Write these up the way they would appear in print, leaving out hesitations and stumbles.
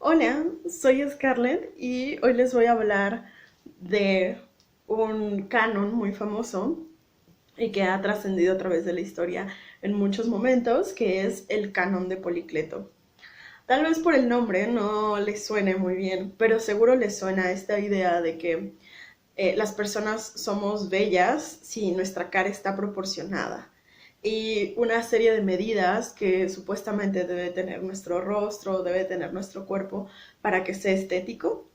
Hola, soy Scarlett y hoy les voy a hablar de un canon muy famoso y que ha trascendido a través de la historia en muchos momentos, que es el canon de Policleto. Tal vez por el nombre no les suene muy bien, pero seguro les suena esta idea de que las personas somos bellas si nuestra cara está proporcionada. Y una serie de medidas que supuestamente debe tener nuestro rostro, debe tener nuestro cuerpo para que sea estético.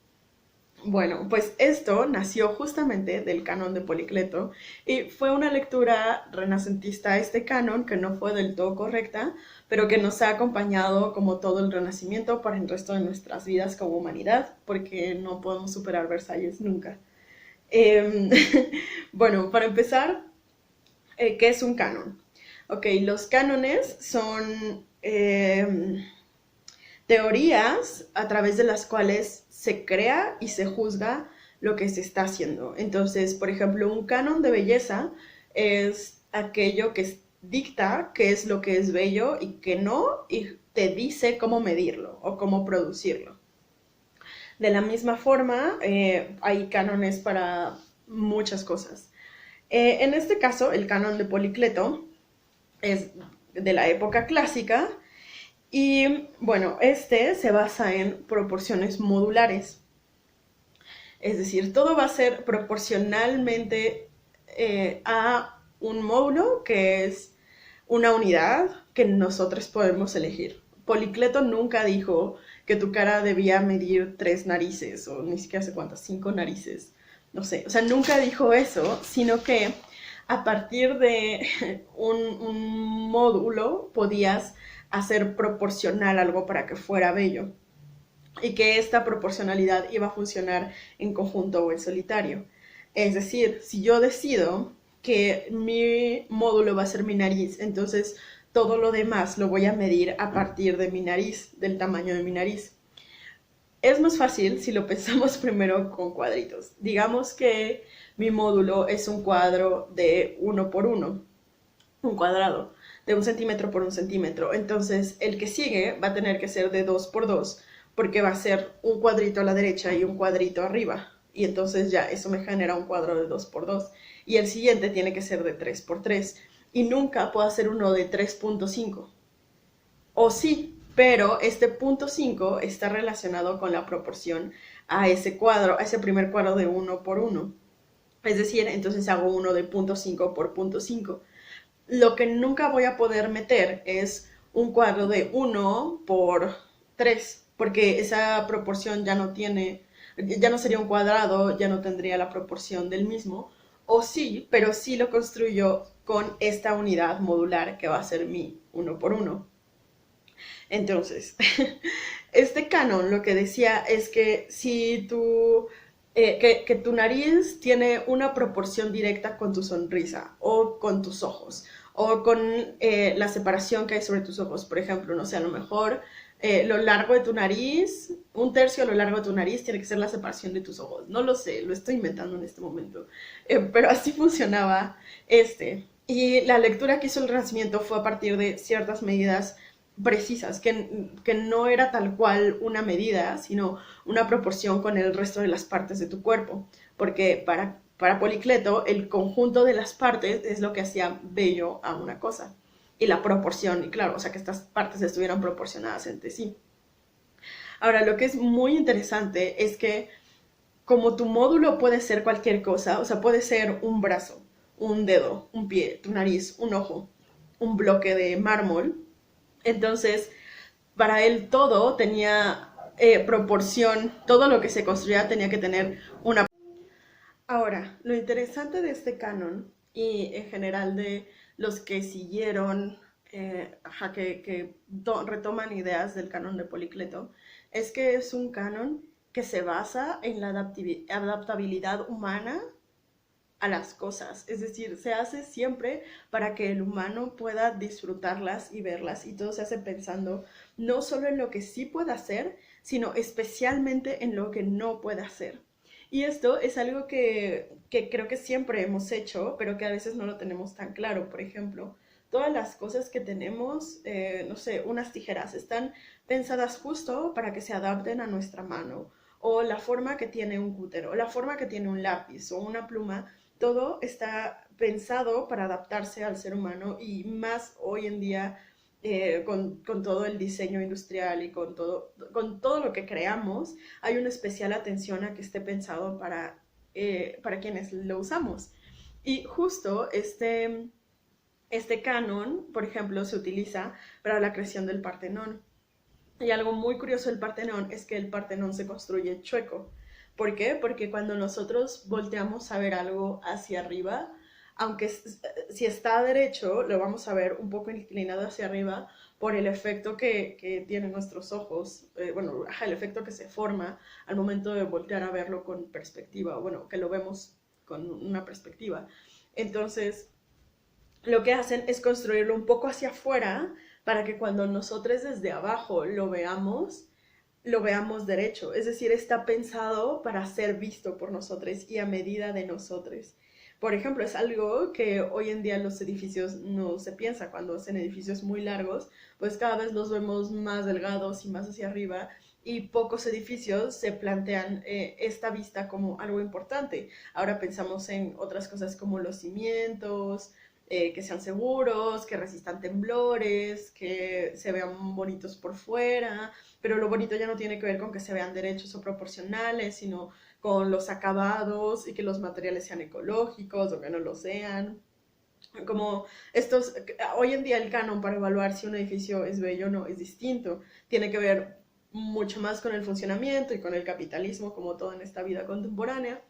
Bueno, pues esto nació justamente del canon de Policleto y fue una lectura renacentista a este canon que no fue del todo correcta, pero que nos ha acompañado como todo el Renacimiento para el resto de nuestras vidas como humanidad, porque no podemos superar Versalles nunca. Eh, bueno, para empezar, ¿qué es un canon? Ok, los cánones son teorías a través de las cuales se crea y se juzga lo que se está haciendo. Entonces, por ejemplo, un canon de belleza es aquello que dicta qué es lo que es bello y qué no, y te dice cómo medirlo o cómo producirlo. De la misma forma, hay cánones para muchas cosas. En este caso, el canon de Policleto es de la época clásica y bueno, este se basa en proporciones modulares. Es decir, todo va a ser proporcionalmente a un módulo que es una unidad que nosotros podemos elegir. Policleto nunca dijo que tu cara debía medir 3 narices o ni siquiera sé cuántas, 5 narices. No sé, o sea, nunca dijo eso, sino que a partir de un módulo podías hacer proporcional algo para que fuera bello y que esta proporcionalidad iba a funcionar en conjunto o en solitario. Es decir, si yo decido que mi módulo va a ser mi nariz, entonces todo lo demás lo voy a medir a partir de mi nariz, del tamaño de mi nariz. Es más fácil si lo pensamos primero con cuadritos. Digamos que mi módulo es un cuadro de 1 por 1, un cuadrado de 1 centímetro por 1 centímetro. Entonces el que sigue va a tener que ser de 2 por 2 porque va a ser un cuadrito a la derecha y un cuadrito arriba. Y entonces ya eso me genera un cuadro de 2 por 2. Y el siguiente tiene que ser de 3 por 3. Y nunca puedo hacer uno de 3,5. O sí, pero este punto 5 está relacionado con la proporción a ese cuadro, a ese primer cuadro de 1 por 1. Es decir, entonces hago uno de punto 5 por punto 5. Lo que nunca voy a poder meter es un cuadro de 1 por 3, porque esa proporción ya no tiene, ya no sería un cuadrado, ya no tendría la proporción del mismo. O sí, pero sí lo construyo con esta unidad modular que va a ser mi 1 por 1. Entonces, este canon lo que decía es que si tu, que tu nariz tiene una proporción directa con tu sonrisa o con tus ojos o con la separación que hay sobre tus ojos. Por ejemplo, no sé, a lo mejor lo largo de tu nariz, un tercio a lo largo de tu nariz tiene que ser la separación de tus ojos. No lo sé, lo estoy inventando en este momento. Pero así funcionaba este. Y la lectura que hizo el Renacimiento fue a partir de ciertas medidas precisas, que no era tal cual una medida, sino una proporción con el resto de las partes de tu cuerpo, porque para Policleto el conjunto de las partes es lo que hacía bello a una cosa, y la proporción, y claro, o sea, que estas partes estuvieran proporcionadas entre sí. Ahora, lo que es muy interesante es que como tu módulo puede ser cualquier cosa, o sea, puede ser un brazo, un dedo, un pie, tu nariz, un ojo, un bloque de mármol, entonces para él todo tenía proporción, todo lo que se construía tenía que tener una... Ahora, lo interesante de este canon y en general de los que siguieron, que retoman ideas del canon de Policleto, es que es un canon que se basa en la adaptabilidad humana a las cosas. Es decir, se hace siempre para que el humano pueda disfrutarlas y verlas, y todo se hace pensando no solo en lo que sí puede hacer, sino especialmente en lo que no puede hacer. Y esto es algo que creo que siempre hemos hecho, pero que a veces no lo tenemos tan claro. Por ejemplo, todas las cosas que tenemos, no sé, unas tijeras, están pensadas justo para que se adapten a nuestra mano, o la forma que tiene un cúter, o la forma que tiene un lápiz, o una pluma, todo está pensado para adaptarse al ser humano y más hoy en día con todo el diseño industrial y con todo lo que creamos, hay una especial atención a que esté pensado para quienes lo usamos. Y justo este canon, por ejemplo, se utiliza para la creación del Partenón. Y algo muy curioso del Partenón es que el Partenón se construye chueco. ¿Por qué? Porque cuando nosotros volteamos a ver algo hacia arriba, aunque si está derecho, lo vamos a ver un poco inclinado hacia arriba por el efecto que tienen nuestros ojos, bueno, el efecto que se forma al momento de voltear a verlo con perspectiva, bueno, que lo vemos con una perspectiva. Entonces, lo que hacen es construirlo un poco hacia afuera para que cuando nosotros desde abajo lo veamos derecho. Es decir, está pensado para ser visto por nosotros y a medida de nosotros. Por ejemplo, es algo que hoy en día en los edificios no se piensa. Cuando hacen edificios muy largos, pues cada vez los vemos más delgados y más hacia arriba y pocos edificios se plantean esta vista como algo importante. Ahora pensamos en otras cosas como los cimientos, que sean seguros, que resistan temblores, que se vean bonitos por fuera, pero lo bonito ya no tiene que ver con que se vean derechos o proporcionales, sino con los acabados y que los materiales sean ecológicos o que no lo sean. Como estos, hoy en día el canon para evaluar si un edificio es bello o no es distinto, tiene que ver mucho más con el funcionamiento y con el capitalismo como todo en esta vida contemporánea,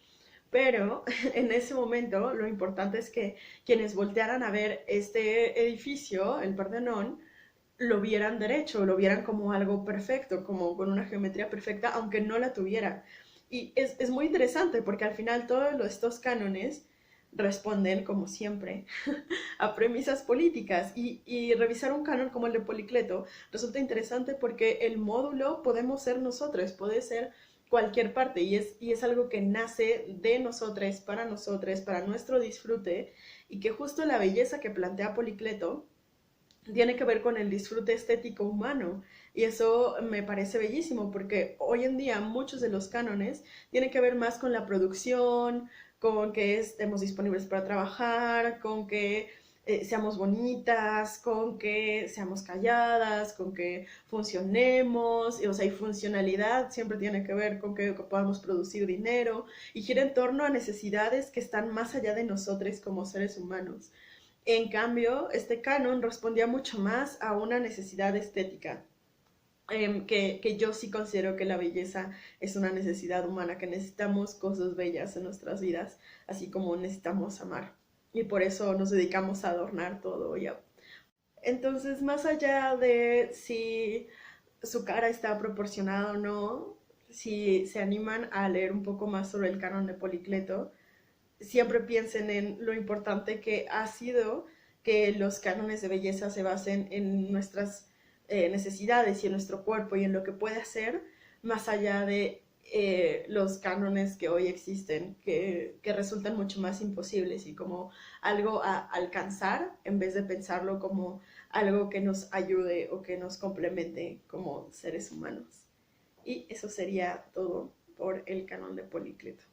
pero en ese momento lo importante es que quienes voltearan a ver este edificio, el Partenón, lo vieran derecho, lo vieran como algo perfecto, como con una geometría perfecta, aunque no la tuviera. Y es muy interesante porque al final todos estos cánones responden, como siempre, a premisas políticas y revisar un canon como el de Policleto resulta interesante porque el módulo podemos ser nosotros, puede ser cualquier parte y es algo que nace de nosotros, para nuestro disfrute y que justo la belleza que plantea Policleto tiene que ver con el disfrute estético humano y eso me parece bellísimo porque hoy en día muchos de los cánones tienen que ver más con la producción, con que estemos disponibles para trabajar, con que seamos bonitas, con que seamos calladas, con que funcionemos, o sea, y funcionalidad siempre tiene que ver con que podamos producir dinero y gira en torno a necesidades que están más allá de nosotros como seres humanos. En cambio, este canon respondía mucho más a una necesidad estética, que yo sí considero que la belleza es una necesidad humana, que necesitamos cosas bellas en nuestras vidas, así como necesitamos amar. Y por eso nos dedicamos a adornar todo. Ya. Entonces, más allá de si su cara está proporcionada o no, si se animan a leer un poco más sobre el canon de Policleto, siempre piensen en lo importante que ha sido que los cánones de belleza se basen en nuestras necesidades y en nuestro cuerpo y en lo que puede hacer, más allá de los cánones que hoy existen, que resultan mucho más imposibles y como algo a alcanzar en vez de pensarlo como algo que nos ayude o que nos complemente como seres humanos. Y eso sería todo por el canon de Policleto.